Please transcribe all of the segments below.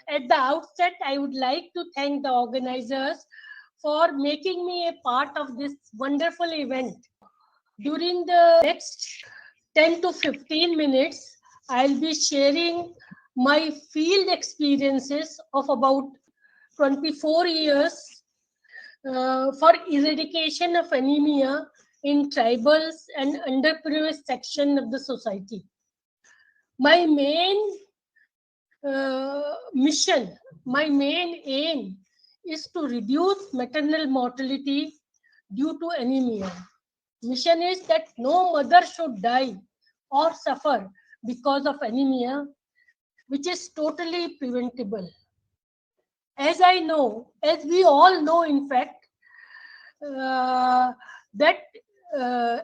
At the outset, I would like to thank the organizers for making me a part of this wonderful event. During the next 10 to 15 minutes, I'll be sharing my field experiences of about 24 years for eradication of anemia in tribals and underprivileged section of the society. My main mission, my main aim is to reduce maternal mortality due to anemia. Mission is that no mother should die or suffer because of anemia, which is totally preventable. As we all know, in fact, that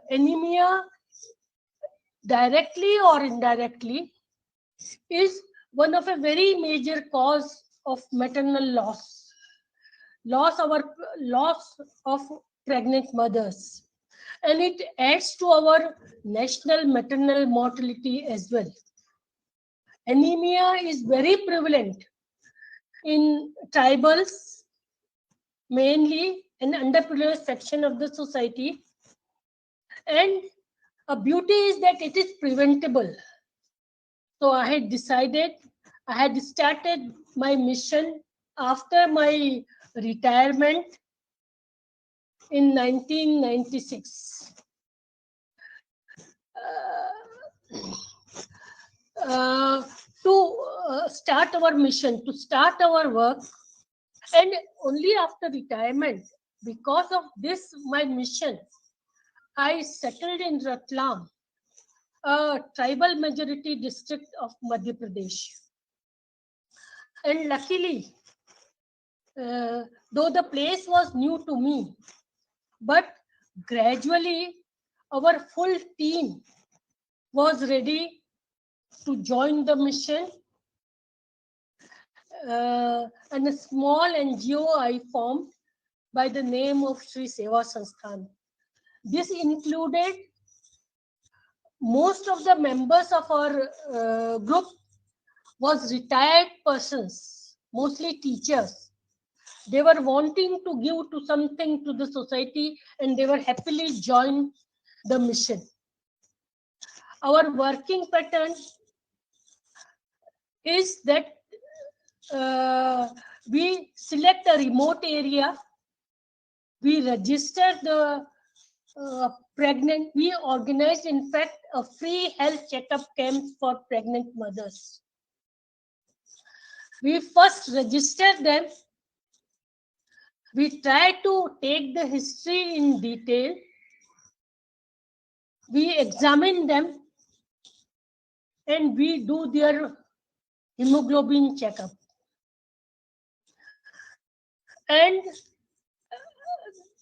anemia, directly or indirectly, is one of a very major cause of maternal loss of pregnant mothers, and it adds to our national maternal mortality as well. Anemia is very prevalent in tribals, mainly an underprivileged section of the society, and a beauty is that it is preventable. So I had started my mission after my retirement in 1996. To start our mission, to start our work, and only after retirement, because of this, my mission, I settled in Ratlam, a tribal majority district of Madhya Pradesh. And luckily, though the place was new to me, but gradually our full team was ready to join the mission, and a small NGO I formed by the name of Shri Seva Sansthan. This included most of the members of our group was retired persons, mostly teachers. They were wanting to give to something to the society, and they were happily joined the mission. Our working pattern is that we select a remote area, we register the pregnant, we organized, in fact, a free health checkup camp for pregnant mothers. We first register them. We try to take the history in detail. We examine them, and we do their hemoglobin checkup. And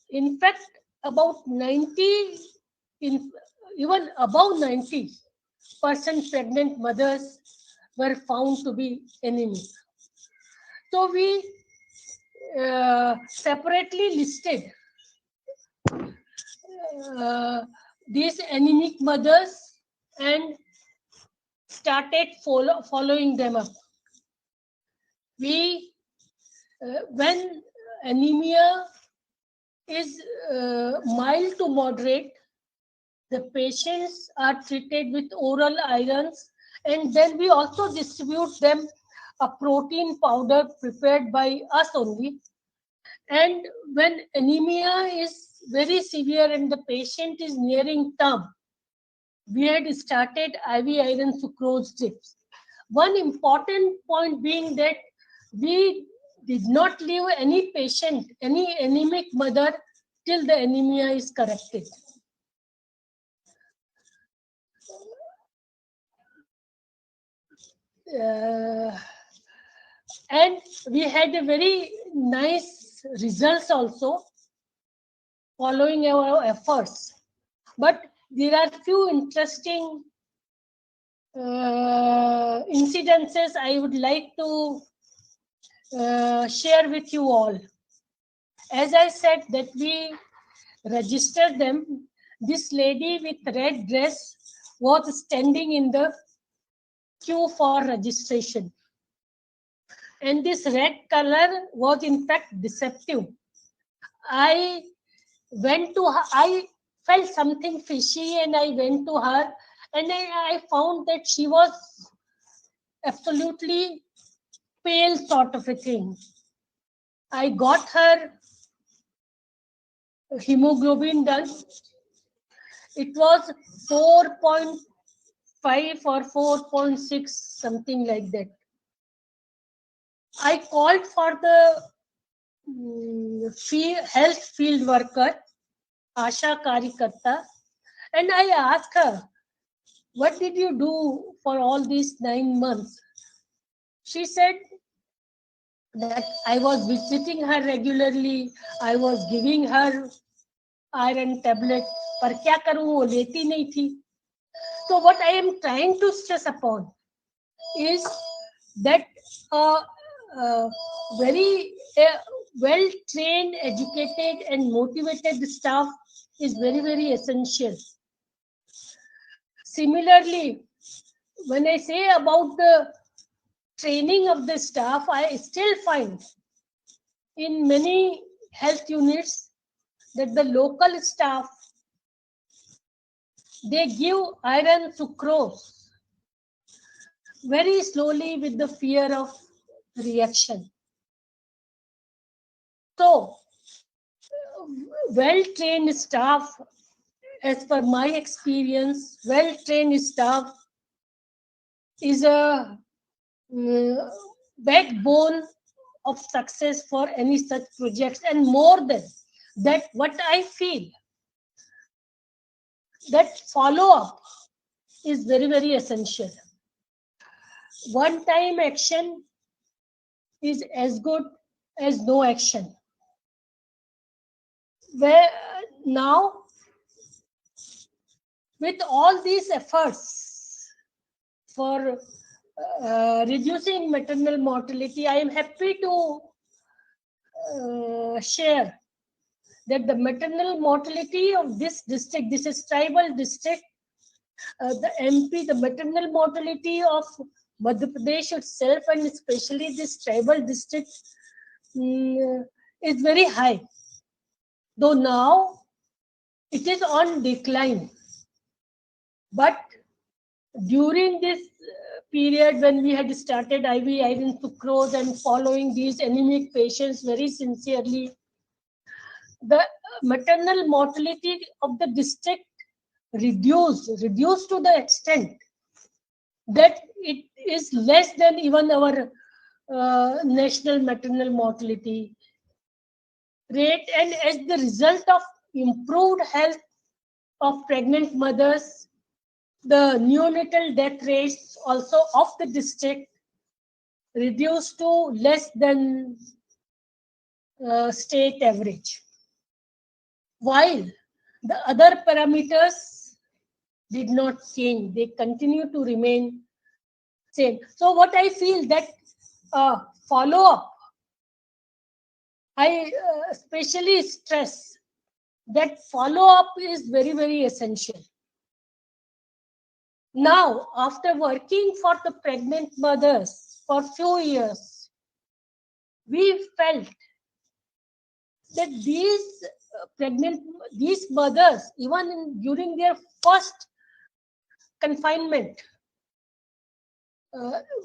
in fact, about even above 90% pregnant mothers were found to be anemic. So we separately listed these anemic mothers and started following them up. We, when anemia is mild to moderate, the patients are treated with oral irons, and then we also distribute them a protein powder prepared by us only. And when anemia is very severe and the patient is nearing term, we had started IV iron sucrose drips. One important point being that we did not leave any patient, any anemic mother, till the anemia is corrected. And we had a very nice results also following our efforts. But there are few interesting incidences I would like to share with you all. As I said that we registered them, this lady with red dress was standing in the queue for registration. and this red color was in fact deceptive. I went to her, I felt something fishy, and I went to her, and I found that she was absolutely pale sort of a thing. I got her hemoglobin done. It was 4.5 or 4.6, something like that. I called for the health field worker, Asha Karyakarta, and I asked her, what did you do for all these 9 months? She said that I was visiting her regularly, I was giving her iron tablet, पर क्या करूं, वो लेती नहीं थी. So what I am trying to stress upon is that a very well-trained, educated and motivated staff is very, very essential. Similarly, when I say about the training of the staff, I still find in many health units that the local staff, they give iron sucrose very slowly with the fear of reaction. So, well-trained staff, as per my experience, well-trained staff is a backbone of success for any such projects. And more than that, what I feel, that follow-up is very, very essential. One-time action is as good as no action. Where now, with all these efforts for reducing maternal mortality, I am happy to share that the maternal mortality of this district, this is tribal district, the MP, the maternal mortality of Madhya Pradesh itself, and especially this tribal district, is very high. Though now it is on decline. But during this period when we had started IV iron sucrose and following these anemic patients very sincerely, the maternal mortality of the district reduced to the extent that it is less than even our national maternal mortality rate. And as the result of improved health of pregnant mothers, the neonatal death rates also of the district reduced to less than state average, while the other parameters did not change. They continue to remain same. So what I feel that follow-up, I especially stress that follow-up is very, very essential. Now, after working for the pregnant mothers for few years, we felt that these mothers, even during their first confinement,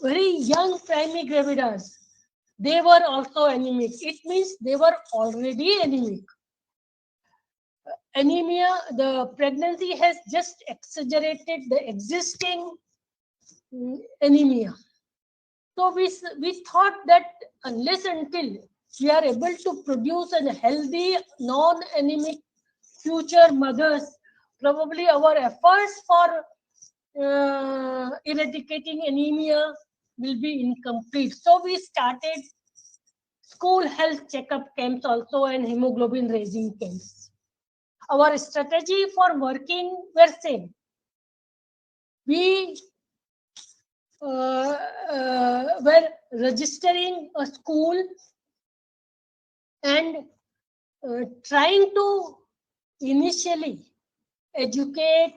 very young primigravidas, they were also anemic. It means they were already anemic. Anemia, the pregnancy has just exaggerated the existing anemia. So we thought that unless until we are able to produce a healthy, non-anemic future mothers, probably our efforts for eradicating anemia will be incomplete. So we started school health checkup camps also and hemoglobin raising camps. Our strategy for working were same. We were registering a school and trying to initially educate.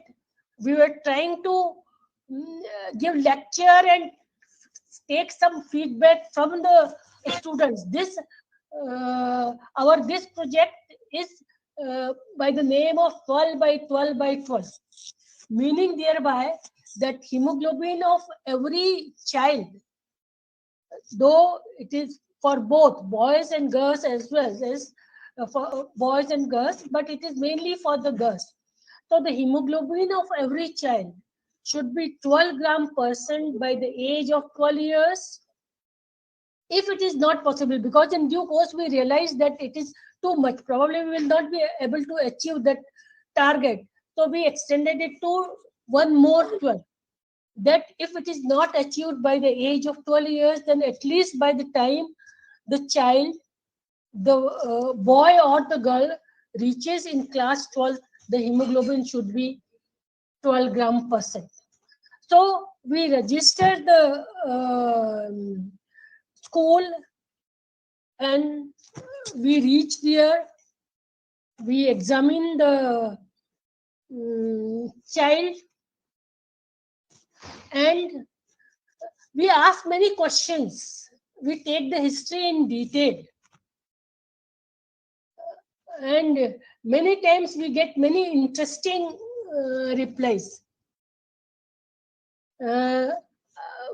We were trying to give lecture and take some feedback from the students. This project is by the name of 12 by 12 by 12, meaning thereby that hemoglobin of every child, though it is for both boys and girls as well as for boys and girls, but it is mainly for the girls. So the hemoglobin of every child should be 12 gram% by the age of 12 years. If it is not possible, because in due course we realize that it is too much, probably we will not be able to achieve that target. So we extended it to one more 12. That if it is not achieved by the age of 12 years, then at least by the time the child, the boy or the girl reaches in class 12, the hemoglobin should be 12 gram%. So we register the school and we reach there. We examine the child and we ask many questions. We take the history in detail. And many times we get many interesting replies.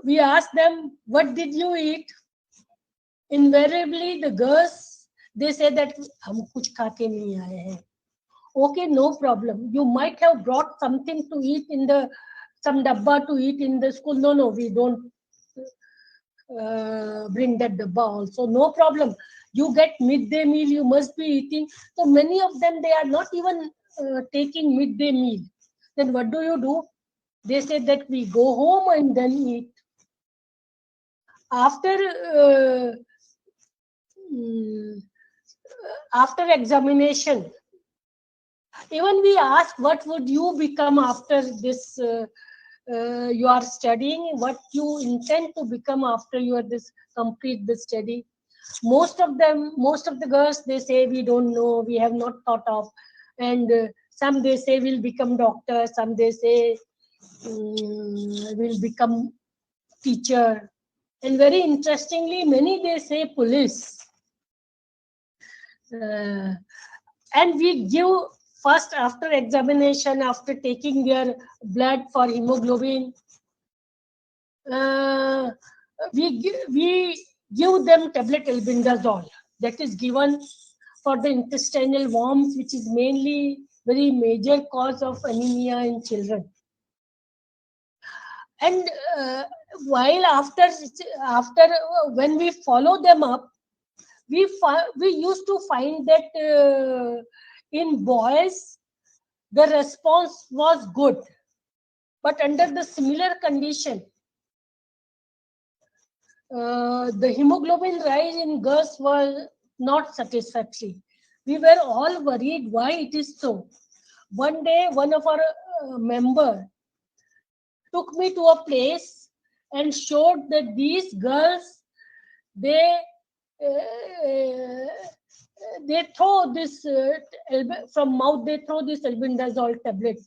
We ask them, what did you eat? Invariably, the girls, they say that, hum kuch kha ke nahi aaye hain. Okay, no problem. You might have brought something to eat in the, some dabba to eat in the school. No, we don't bring that dabba also. No problem. You get midday meal, you must be eating. So many of them, they are not even taking midday meal. Then what do? They say that we go home and then eat. After examination, even we ask, what would you become after this? You are studying, what you intend to become after you are complete the study. Most of the girls, they say we don't know, we have not thought of, and some they say will become doctor, some they say will become teacher, and very interestingly, many they say police. And we give first, after examination, after taking their blood for hemoglobin, we give them tablet albendazole, that is given for the intestinal worms, which is mainly very major cause of anemia in children. And while after when we follow them up, we used to find that in boys the response was good, but under the similar condition, the hemoglobin rise in girls was not satisfactory. We were all worried why it is so. One day, one of our member took me to a place and showed that these girls, they throw this from mouth, they throw this albendazole tablet.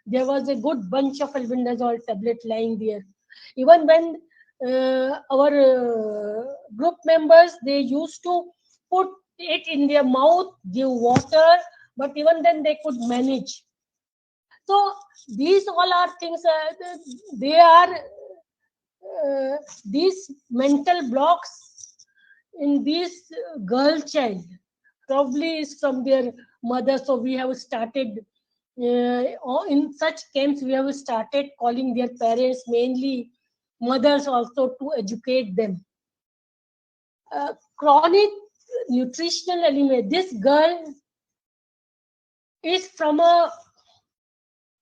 There was a good bunch of albendazole tablet lying there. Even when our group members, they used to put it in their mouth, give water, but even then they could manage. So these all are things, they are these mental blocks in this girl child probably is from their mother. So we have started in such camps, we have started calling their parents, mainly mothers, also to educate them. Chronic nutritional anemia. This girl is from a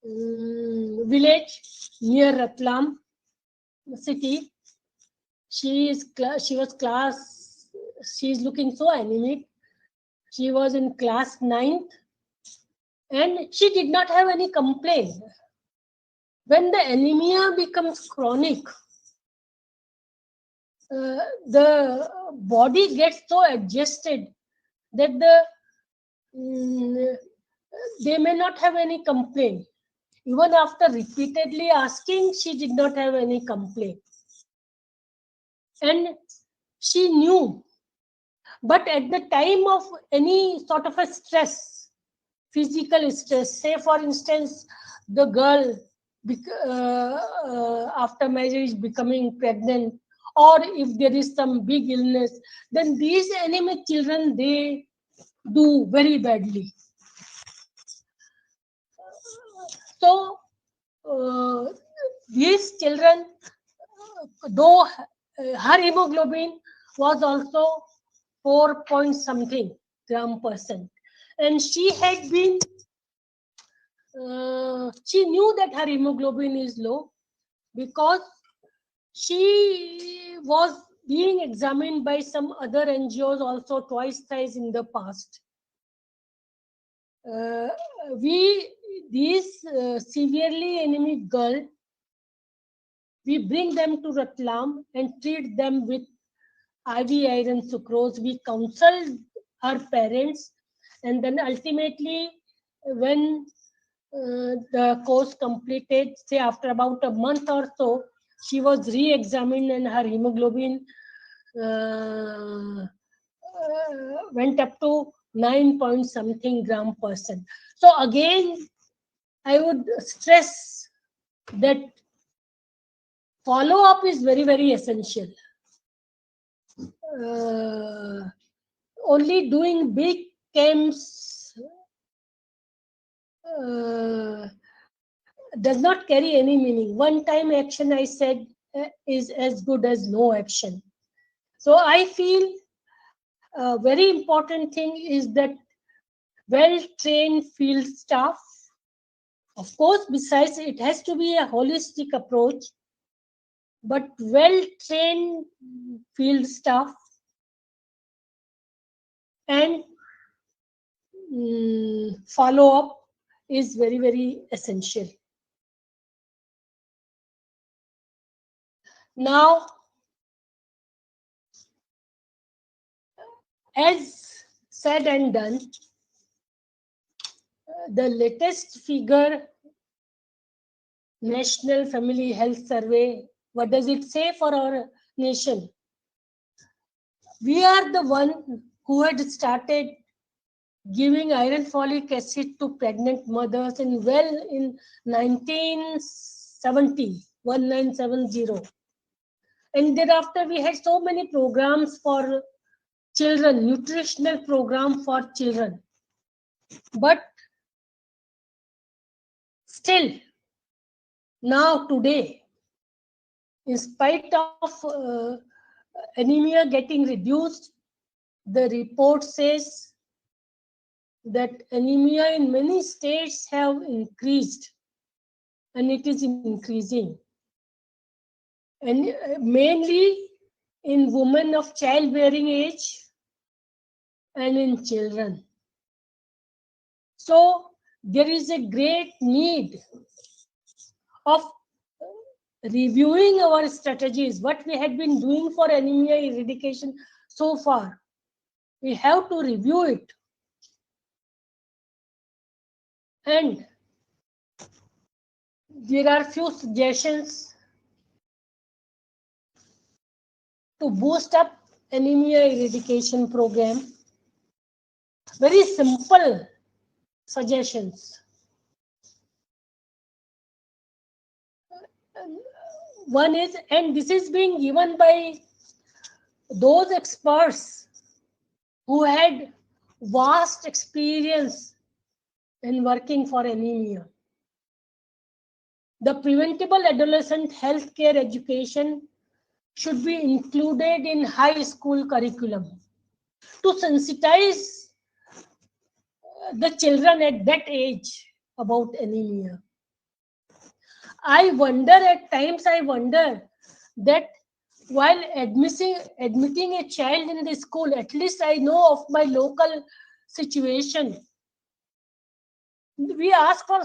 village near Ratlam city. She is looking so anemic. She was in class 9th and she did not have any complaint. When the anemia becomes chronic, the body gets so adjusted that they may not have any complaint. Even after repeatedly asking, she did not have any complaint. and she knew. But at the time of any sort of a stress, physical stress, say for instance, the girl after marriage becoming pregnant, or if there is some big illness, then these anemic children, they do very badly. So these children, though her hemoglobin was also 4 point something gram percent, and she had been she knew that her hemoglobin is low because she was being examined by some other NGOs also twice, thrice in the past. These severely anemic girls, we bring them to Ratlam and treat them with IV iron sucrose. We counsel her parents, and then ultimately, when the course completed, say after about a month or so, she was re-examined and her hemoglobin went up to 9 point something gram percent. So again, I would stress that follow-up is very, very essential. Only doing big camps does not carry any meaning. One-time action, I said, is as good as no action. So I feel a very important thing is that well-trained field staff. Of course, besides, it has to be a holistic approach, but well-trained field staff and follow-up is very, very essential. Now, as said and done, the latest figure, National Family Health Survey, what does it say for our nation? We are the one who had started giving iron folic acid to pregnant mothers in 1970. And thereafter we had so many programs for children, nutritional program for children. But still, now today, in spite of anemia getting reduced, the report says that anemia in many states have increased, and it is increasing. And mainly in women of childbearing age and in children. So there is a great need of reviewing our strategies, what we had been doing for anemia eradication so far. We have to review it. And there are few suggestions to boost up anemia eradication program. Very simple suggestions. One is, and this is being given by those experts who had vast experience in working for anemia. The preventable adolescent healthcare education should be included in high school curriculum to sensitize the children at that age about anemia. At times I wonder that while admitting a child in the school, at least I know of my local situation. We ask for,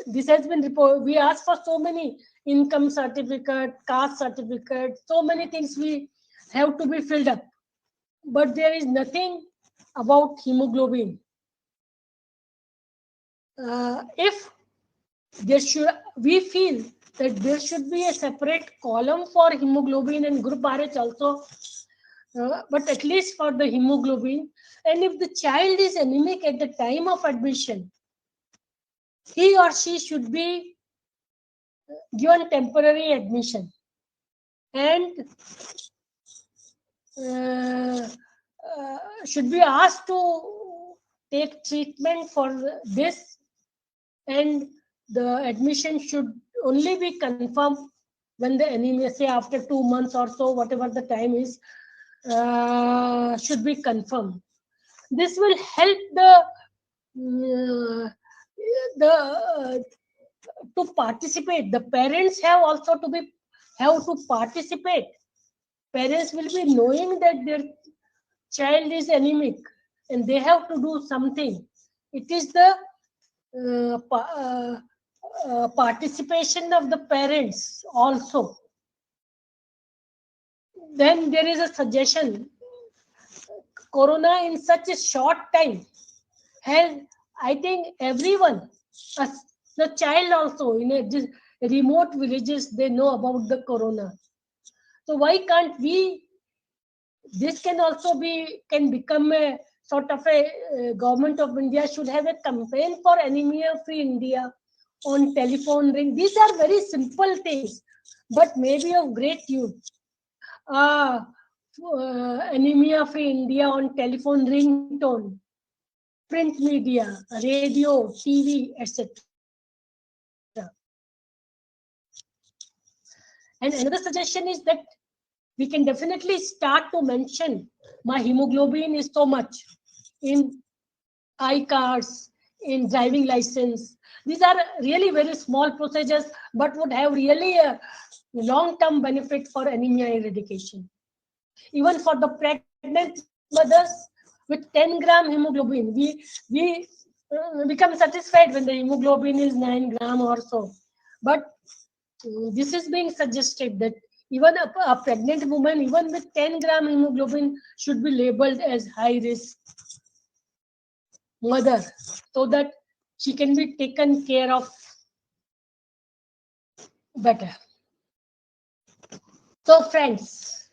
this has been reported, we ask for so many income certificate, caste certificate, so many things we have to be filled up. But there is nothing about hemoglobin. If there should, we feel that there should be a separate column for hemoglobin and group RH also, but at least for the hemoglobin. And if the child is anemic at the time of admission, he or she should be given temporary admission and should be asked to take treatment for this, and the admission should only be confirmed when the anemia, say after 2 months or so, whatever the time is, should be confirmed. This will help to participate. The parents have also to participate. Parents will be knowing that their child is anemic and they have to do something. It is the participation of the parents also. Then there is a suggestion. Corona in such a short time has, I think, everyone, the child also in a remote villages, they know about the corona. So why can't we? This can also can become a sort of a government of India should have a campaign for Anemia-Free India on telephone ring. These are very simple things, but maybe of great use. Anemia-Free India on telephone ringtone, print media, radio, TV, etc. And another suggestion is that we can definitely start to mention my hemoglobin is so much in iCards, in driving license. These are really very small procedures, but would have really a long-term benefit for anemia eradication. Even for the pregnant mothers with 10 gram hemoglobin, we become satisfied when the hemoglobin is 9 gram or so. But this is being suggested that even a pregnant woman, even with 10 gram hemoglobin, should be labeled as high risk mother, so that she can be taken care of better. So friends,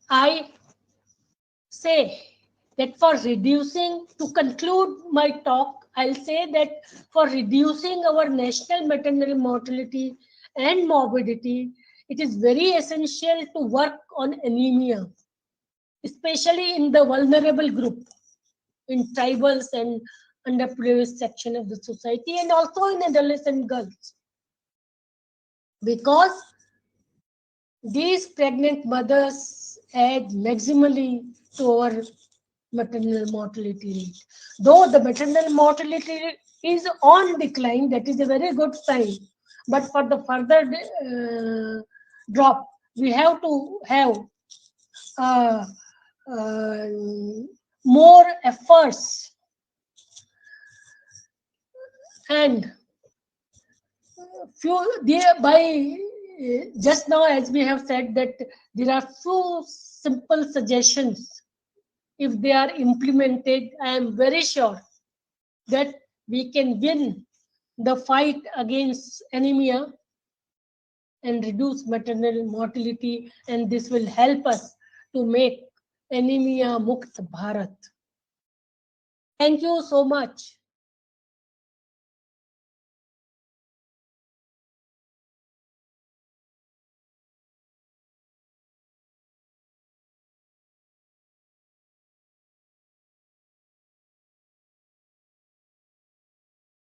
I say that to conclude my talk, I'll say that for reducing our national maternal mortality and morbidity, it is very essential to work on anemia, especially in the vulnerable group, in tribals and underprivileged section of the society, and also in adolescent girls. Because these pregnant mothers add maximally to our maternal mortality rate. Though the maternal mortality is on decline, that is a very good sign. But for the further drop, we have to have more efforts, and just now, as we have said, that there are few simple suggestions. If they are implemented, I am very sure that we can win the fight against anemia and reduce maternal mortality, and this will help us to make anemia mukt Bharat. Thank you so much.